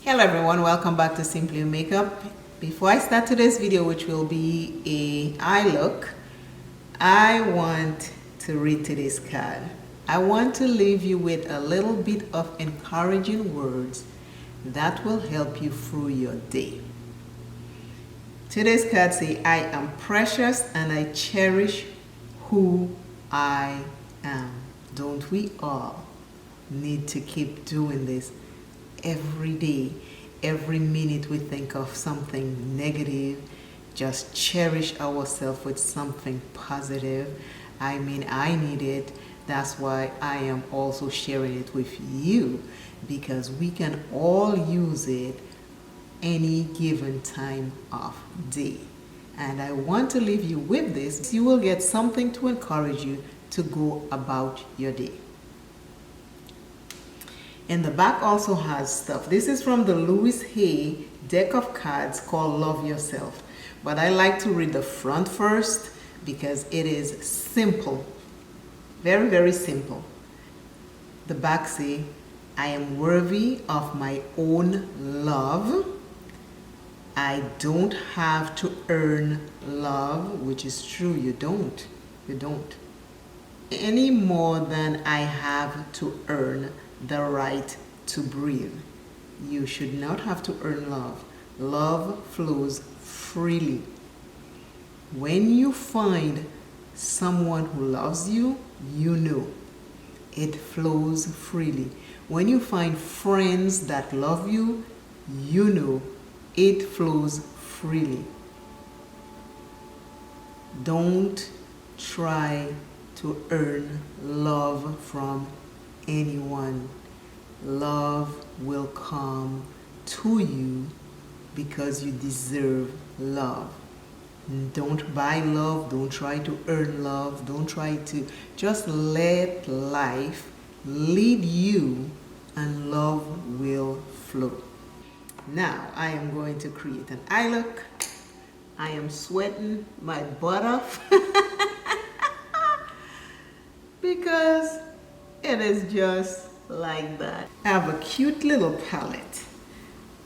Hello everyone, welcome back to Simply Makeup. Before I start today's video, which will be a eye look, I want to read today's card. I want to leave you with a little bit of encouraging words that will help you through your day. Today's card says, I am precious and I cherish who I am. Don't we all need to keep doing this every day? Every minute we think of something negative, just cherish ourselves with something positive. I mean, I need it. That's why I am also sharing it with you, because we can all use it any given time of day. And I want to leave you with this. You will get something to encourage you to go about your day. And the back also has stuff. This is from the Louise Hay deck of cards called Love Yourself. But I like to read the front first because it is simple. Very, very simple. The back says, I am worthy of my own love. I don't have to earn love, which is true. You don't. You don't. Any more than I have to earn the right to breathe. You should not have to earn love. Love flows freely. When you find someone who loves you, you know it flows freely. When you find friends that love you, you know it flows freely. Don't try to earn love from anyone. Love will come to you because you deserve love. Don't buy love. Don't try to earn love. Don't try to. Just let life lead you and love will flow. Now I am going to create an eye look. I am sweating my butt off because it is just like that. I have a cute little palette.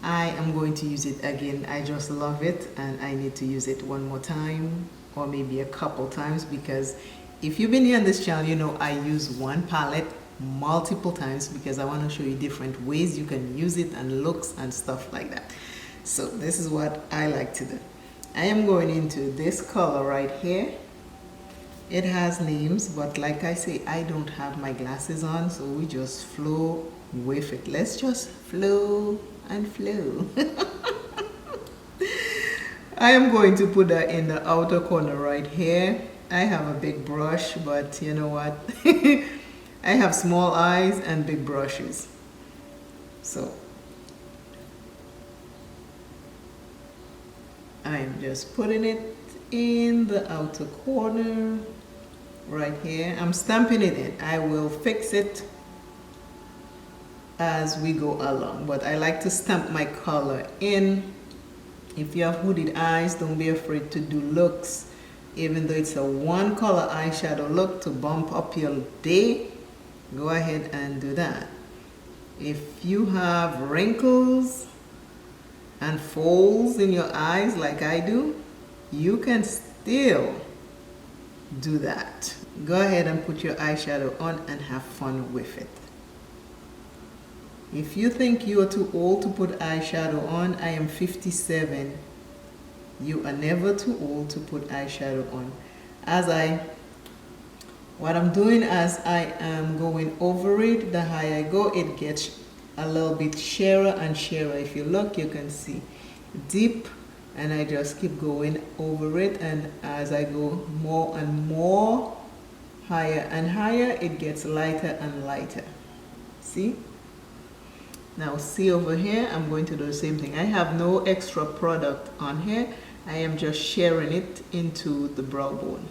I am going to use it again. I just love it and I need to use it one more time or maybe a couple times, because if you've been here on this channel, you know I use one palette multiple times because I want to show you different ways you can use it and looks and stuff like that. So this is what I like to do. I am going into this color right here. It has names, but like I say, I don't have my glasses on, so we just flow with it. Let's just flow and flow. I am going to put that in the outer corner right here. I have a big brush, but you know what? I have small eyes and big brushes. So I am just putting it in the outer corner right here. I'm stamping it in. I will fix it as we go along, but I like to stamp my color in. If you have hooded eyes, don't be afraid to do looks, even though it's a one color eyeshadow look to bump up your day. Go ahead and do that. If you have wrinkles and folds in your eyes like I do, you can still do that. Go ahead and put your eyeshadow on and have fun with it. If you think you are too old to put eyeshadow on, I am 57. You are never too old to put eyeshadow on. What I'm doing as I am going over it, the higher I go, it gets a little bit sheerer and sheerer. If you look, you can see deep, and I just keep going over it, and as I go more and more, higher and higher, it gets lighter and lighter. See? Now see over here, I'm going to do the same thing. I have no extra product on here. I am just sharing it into the brow bone.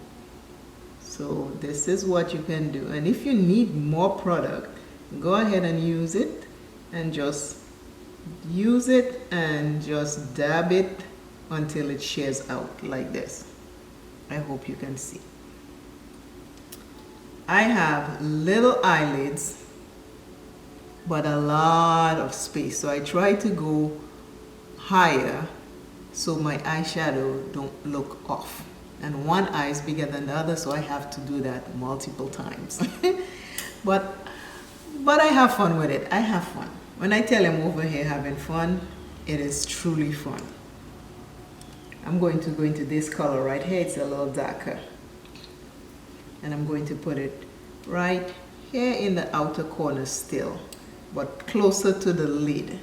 So this is what you can do. And if you need more product, go ahead and use it, and just use it and just dab it until it shears out like this. I hope you can see. I have little eyelids but a lot of space. So I try to go higher so my eyeshadow don't look off. And one eye is bigger than the other, so I have to do that multiple times. but I have fun with it. I have fun. When I tell him over here having fun, it is truly fun. I'm going to go into this color right here. It's a little darker. And I'm going to put it right here in the outer corner still, but closer to the lid.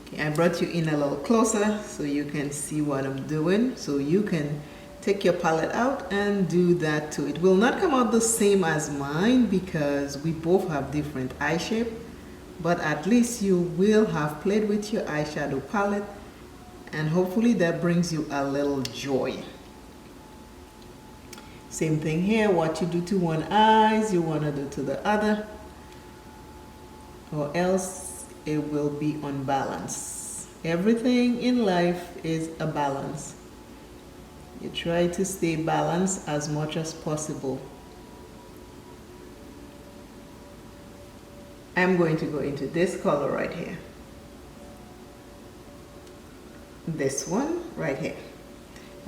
Okay, I brought you in a little closer so you can see what I'm doing. So you can take your palette out and do that too. It will not come out the same as mine because we both have different eye shape, but at least you will have played with your eyeshadow palette, and hopefully that brings you a little joy. Same thing here. What you do to one eye, you want to do to the other, or else it will be unbalanced. Everything in life is a balance. You try to stay balanced as much as possible. I'm going to go into this color right here. This one right here.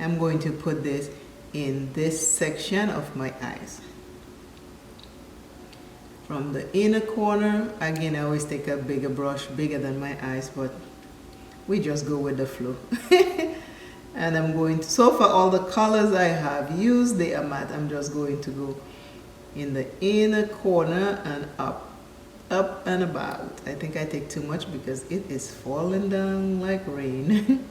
I'm going to put this in this section of my eyes. From the inner corner, again, I always take a bigger brush, bigger than my eyes, but we just go with the flow. And I'm going to, so far all the colors I have used, they are matte. I'm just going to go in the inner corner and up and about. I think I take too much because it is falling down like rain.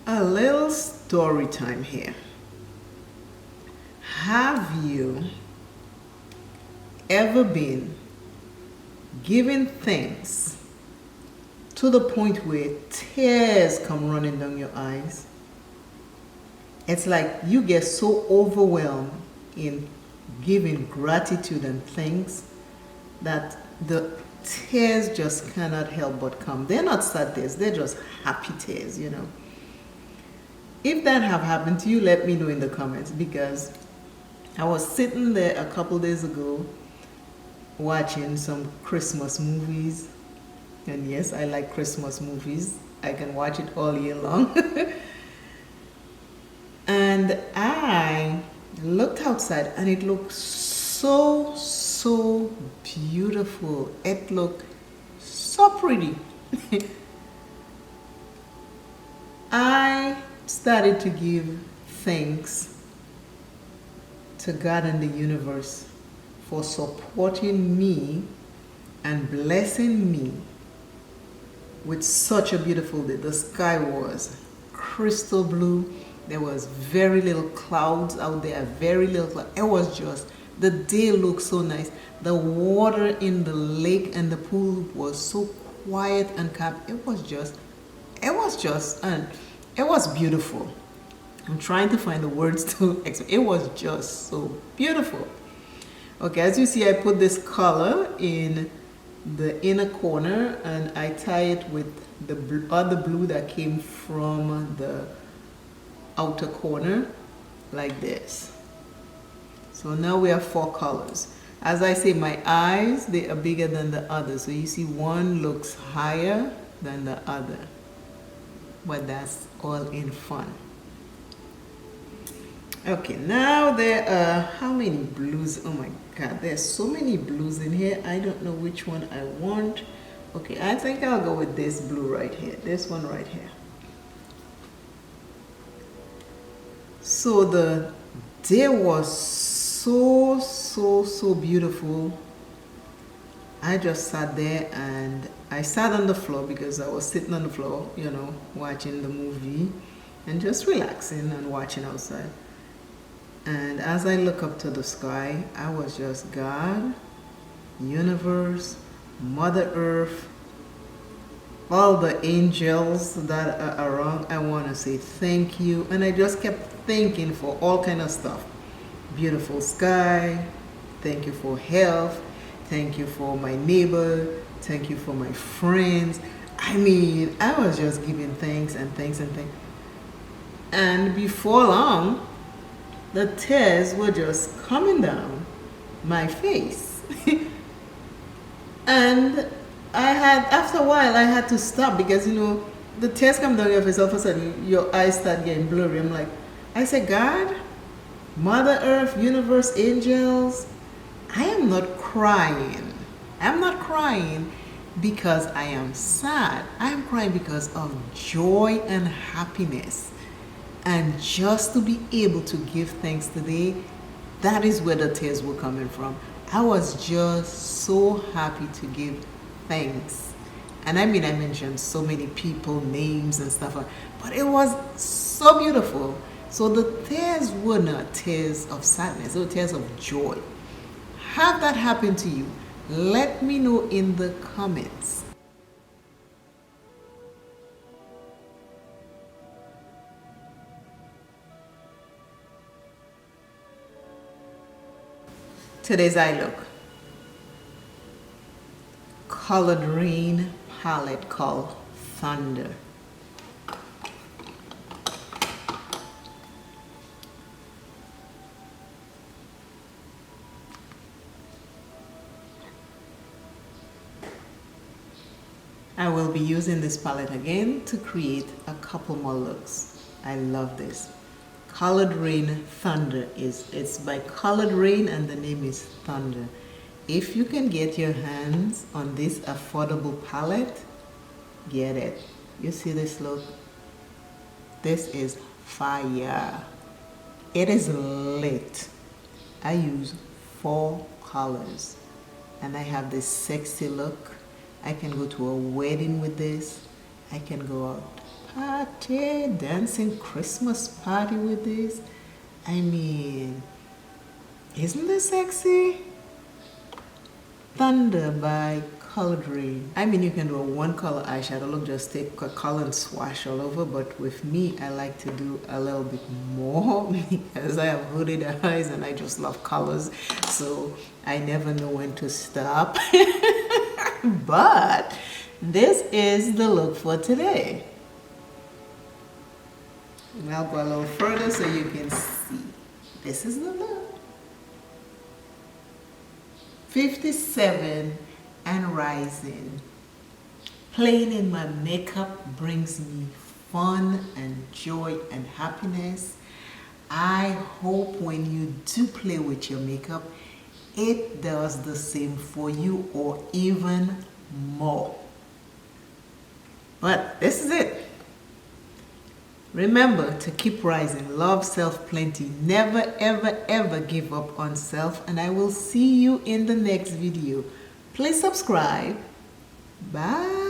A little story time here. Have you ever been giving thanks to the point where tears come running down your eyes? It's like you get so overwhelmed in giving gratitude and thanks that the tears just cannot help but come. They're not sad tears, they're just happy tears, you know. If that have happened to you, let me know in the comments, because I was sitting there a couple days ago watching some Christmas movies. And yes, I like Christmas movies. I can watch it all year long. And I looked outside and it looked so beautiful. It looked so pretty. I started to give thanks to God and the universe for supporting me and blessing me with such a beautiful day. The sky was crystal blue. There was very little clouds out there, very little cloud. It was just, the day looked so nice. The water in the lake and the pool was so quiet and calm. It was beautiful. I'm trying to find the words to explain. It was just so beautiful. Okay, as you see, I put this color in the inner corner and I tie it with the other blue that came from the outer corner like this. So now we have 4 colors. As I say, my eyes, they are bigger than the other. So you see one looks higher than the other. But that's all in fun. Okay, now there are, how many blues? Oh my God, there's so many blues in here. I don't know which one I want. Okay, I think I'll go with this blue right here. This one right here. So the day was so beautiful. I just sat there and I sat on the floor because I was sitting on the floor, you know, watching the movie and just relaxing and watching outside. And as I look up to the sky, I was just, God, universe, Mother Earth, all the angels that are around, I want to say thank you. And I just kept thanking for all kind of stuff. Beautiful sky, thank you for health, thank you for my neighbor, thank you for my friends. I mean, I was just giving thanks and thanks and thanks. And before long, the tears were just coming down my face. And after a while, I had to stop because, the tears come down your face, all of a sudden your eyes start getting blurry. I said, God, Mother Earth, universe, angels, I am not crying. I'm not crying because I am sad. I am crying because of joy and happiness. And just to be able to give thanks today, that is where the tears were coming from. I was just so happy to give thanks. And I mentioned so many people, names and stuff, but it was so beautiful. So the tears were not tears of sadness, they were tears of joy. Have that happen to you? Let me know in the comments. Today's eye look. Colored RAINE palette called Thunder. I will be using this palette again to create a couple more looks. I love this. Colored RAINE Thunder it's by Colored RAINE and the name is Thunder. If you can get your hands on this affordable palette, get it. You see this look? This is fire. It is lit. I use 4 colors and I have this sexy look. I can go to a wedding with this. I can go out party, dancing Christmas party with this. Isn't this sexy? Thunder by Colored RAINE. You can do a 1-color eyeshadow look, just take a color and swash all over, but with me, I like to do a little bit more because I have hooded eyes and I just love colors, so I never know when to stop. But this is the look for today. And I'll go a little further so you can see. This is the look. 57 and rising. Playing in my makeup brings me fun and joy and happiness. I hope when you do play with your makeup, it does the same for you or even more. But this is it. Remember to keep rising. Love self plenty. Never ever ever give up on self, and I will see you in the next video. Please subscribe. Bye.